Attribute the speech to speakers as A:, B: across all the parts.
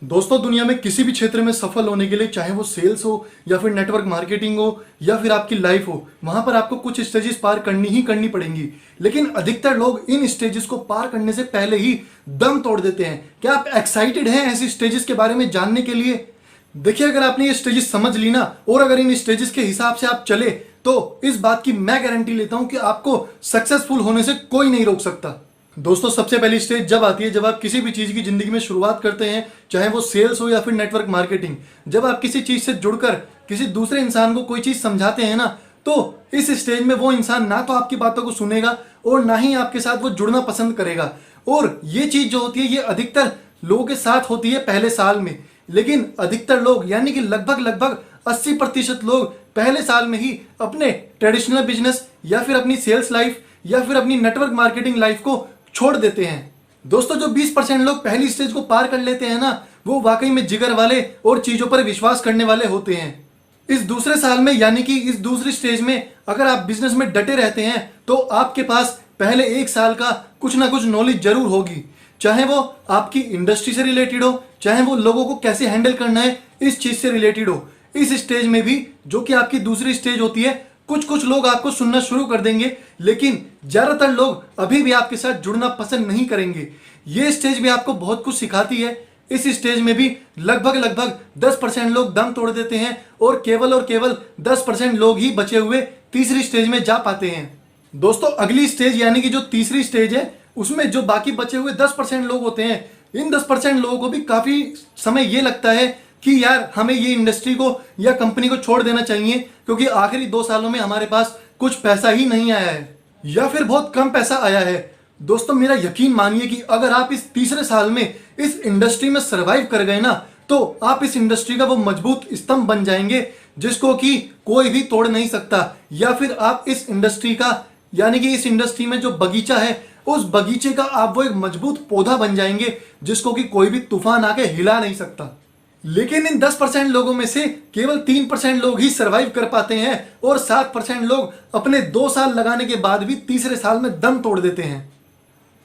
A: दोस्तों, दुनिया में किसी भी क्षेत्र में सफल होने के लिए, चाहे वो सेल्स हो या फिर नेटवर्क मार्केटिंग हो या फिर आपकी लाइफ हो, वहां पर आपको कुछ स्टेजेस पार करनी ही करनी पड़ेंगी। लेकिन अधिकतर लोग इन स्टेजेस को पार करने से पहले ही दम तोड़ देते हैं। क्या आप एक्साइटेड हैं ऐसी स्टेजेस के बारे में जानने के लिए? देखिए, अगर आपने ये स्टेजेस समझ ली ना, और अगर इन स्टेजेस के हिसाब से आप चले, तो इस बात की मैं गारंटी लेता हूं कि आपको सक्सेसफुल होने से कोई नहीं रोक सकता। दोस्तों, सबसे पहली स्टेज जब आती है जब आप किसी भी चीज की जिंदगी में शुरुआत करते हैं, चाहे वो सेल्स हो या फिर नेटवर्क मार्केटिंग। जब आप किसी चीज से जुड़कर किसी दूसरे इंसान को कोई चीज समझाते हैं ना, तो इस स्टेज में वो इंसान ना तो आपकी बातों को सुनेगा और ना ही आपके साथ वो जुड़ना पसंद करेगा। और ये चीज जो होती है, ये अधिकतर लोगों के साथ होती है पहले साल में। लेकिन अधिकतर लोग, यानी कि लगभग 80% लोग पहले साल में ही अपने ट्रेडिशनल बिजनेस या फिर अपनी सेल्स लाइफ या फिर अपनी नेटवर्क मार्केटिंग लाइफ को छोड़ देते हैं। दोस्तों, जो 20% लोग पहली स्टेज को पार कर लेते हैं ना, वो वाकई में जिगर वाले और चीजों पर विश्वास करने वाले होते हैं। इस दूसरे साल में, यानी कि इस दूसरी स्टेज में, अगर आप बिजनेस में डटे रहते हैं तो आपके पास पहले 1 साल का कुछ ना कुछ नॉलेज जरूर होगी। चाहे वो आपकी इंडस्ट्री से रिलेटेड हो, चाहे वो लोगों को कैसे हैंडल करना है इस चीज से रिलेटेड हो। इस स्टेज में भी, जो कि आपकी दूसरी स्टेज होती है, कुछ लोग आपको सुनना शुरू कर देंगे, लेकिन ज्यादातर लोग अभी भी आपके साथ जुड़ना पसंद नहीं करेंगे। ये स्टेज भी आपको बहुत कुछ सिखाती है। इस स्टेज में भी लगभग 10% लोग दम तोड़ देते हैं और केवल 10% लोग ही बचे हुए तीसरी स्टेज में जा पाते हैं। दोस्तों, अगली स्टेज यानी कि जो तीसरी स्टेज है, उसमें जो बाकी बचे हुए 10% लोग होते हैं, इन 10% लोगों को भी काफी समय ये लगता है कि यार, हमें ये इंडस्ट्री को या कंपनी को छोड़ देना चाहिए, क्योंकि आखिरी 2 सालों में हमारे पास कुछ पैसा ही नहीं आया है या फिर बहुत कम पैसा आया है। दोस्तों, मेरा यकीन मानिए कि अगर आप इस तीसरे साल में इस इंडस्ट्री में सरवाइव कर गए ना, तो आप इस इंडस्ट्री का वो मजबूत स्तंभ बन जाएंगे जिसको कि कोई भी तोड़ नहीं सकता। या फिर आप इस इंडस्ट्री का, यानी कि इस इंडस्ट्री में जो बगीचा है, उस बगीचे का आप वो एक मजबूत पौधा बन जाएंगे जिसको कि कोई भी तूफान आके हिला नहीं सकता। लेकिन इन 10% लोगों में से केवल 3% लोग ही सरवाइव कर पाते हैं और 7% लोग अपने 2 साल लगाने के बाद भी तीसरे साल में दम तोड़ देते हैं।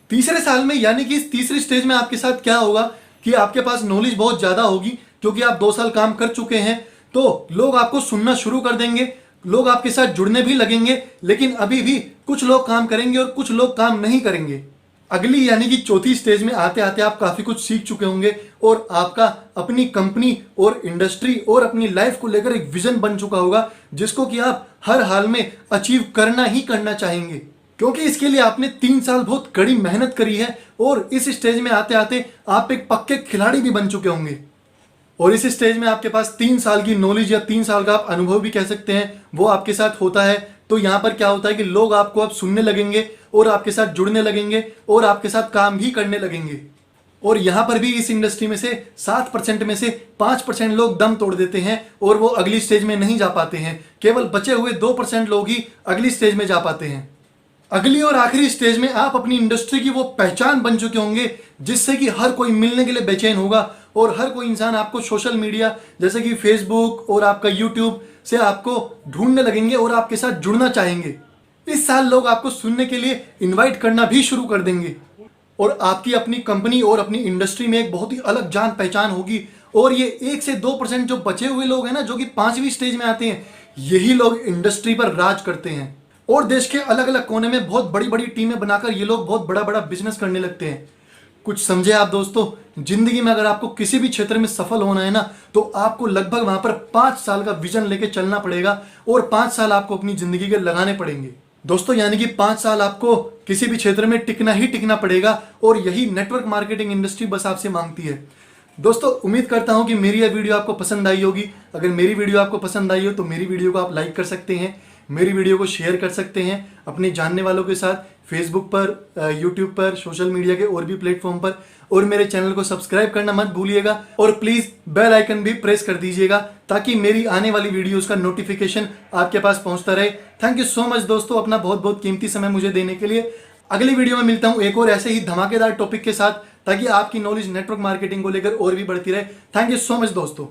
A: तीसरे साल में, यानी कि इस तीसरी स्टेज में आपके साथ क्या होगा कि आपके पास नॉलेज बहुत ज्यादा होगी, क्योंकि आप 2 साल काम कर चुके हैं। तो लोग आपको सुनना शुरू कर देंगे, लोग आपके साथ जुड़ने भी लगेंगे। लेकिन अभी भी कुछ लोग काम करेंगे और कुछ लोग काम नहीं करेंगे। अगली, यानी कि चौथी स्टेज में आते आते आप काफी कुछ सीख चुके होंगे और आपका अपनी कंपनी और इंडस्ट्री और अपनी लाइफ को लेकर एक विजन बन चुका होगा, जिसको कि आप हर हाल में अचीव करना ही करना चाहेंगे, क्योंकि इसके लिए आपने 3 साल बहुत कड़ी मेहनत करी है। और इस स्टेज में आते आते आप एक पक्के खिलाड़ी भी बन चुके होंगे। और इस स्टेज में आपके पास 3 साल की नॉलेज या 3 साल का आप अनुभव भी कह सकते हैं, वो आपके साथ होता है। तो यहां पर क्या होता है कि लोग आपको अब सुनने लगेंगे और आपके साथ जुड़ने लगेंगे और आपके साथ काम भी करने लगेंगे। और यहां पर भी इस इंडस्ट्री में से 7% में से 5% लोग दम तोड़ देते हैं और वो अगली स्टेज में नहीं जा पाते हैं। केवल बचे हुए 2% लोग ही अगली स्टेज में जा पाते हैं। अगली और आखिरी स्टेज में आप अपनी इंडस्ट्री की वो पहचान बन चुके होंगे, जिससे कि हर कोई मिलने के लिए बेचैन होगा और हर कोई इंसान आपको सोशल मीडिया जैसे कि फेसबुक और आपका यूट्यूब से आपको ढूंढने लगेंगे और आपके साथ जुड़ना चाहेंगे। इस साल लोग आपको सुनने के लिए इनवाइट करना भी शुरू कर देंगे और आपकी अपनी कंपनी और अपनी इंडस्ट्री में एक बहुत ही अलग जान पहचान होगी। और ये 1 से 2% जो बचे हुए लोग हैं ना, जो कि 5वीं स्टेज में आते हैं, यही लोग इंडस्ट्री पर राज करते हैं और देश के अलग अलग कोने में बहुत बड़ी बड़ी टीमें बनाकर ये लोग बहुत बड़ा बड़ा बिजनेस करने लगते हैं। कुछ समझे आप दोस्तों? जिंदगी में अगर आपको किसी भी क्षेत्र में सफल होना है ना, तो आपको लगभग वहां पर 5 साल का विजन लेके चलना पड़ेगा और 5 साल आपको अपनी जिंदगी के लगाने पड़ेंगे। दोस्तों, यानी कि 5 साल आपको किसी भी क्षेत्र में टिकना ही टिकना पड़ेगा और यही नेटवर्क मार्केटिंग इंडस्ट्री बस आपसे मांगती है। दोस्तों, उम्मीद करता हूं कि मेरी यह वीडियो आपको पसंद आई होगी। अगर मेरी वीडियो आपको पसंद आई हो तो मेरी वीडियो को आप लाइक कर सकते हैं, मेरी वीडियो को शेयर कर सकते हैं अपने जानने वालों के साथ, फेसबुक पर, यूट्यूब पर, सोशल मीडिया के और भी प्लेटफॉर्म पर। और मेरे चैनल को सब्सक्राइब करना मत भूलिएगा और प्लीज बेल आइकन भी प्रेस कर दीजिएगा, ताकि मेरी आने वाली वीडियोस का नोटिफिकेशन आपके पास पहुंचता रहे। थैंक यू सो मच दोस्तों, अपना बहुत बहुत कीमती समय मुझे देने के लिए। अगली वीडियो में मिलता हूं एक और ऐसे ही धमाकेदार टॉपिक के साथ, ताकि आपकी नॉलेज नेटवर्क मार्केटिंग को लेकर और भी बढ़ती रहे। थैंक यू सो मच दोस्तों।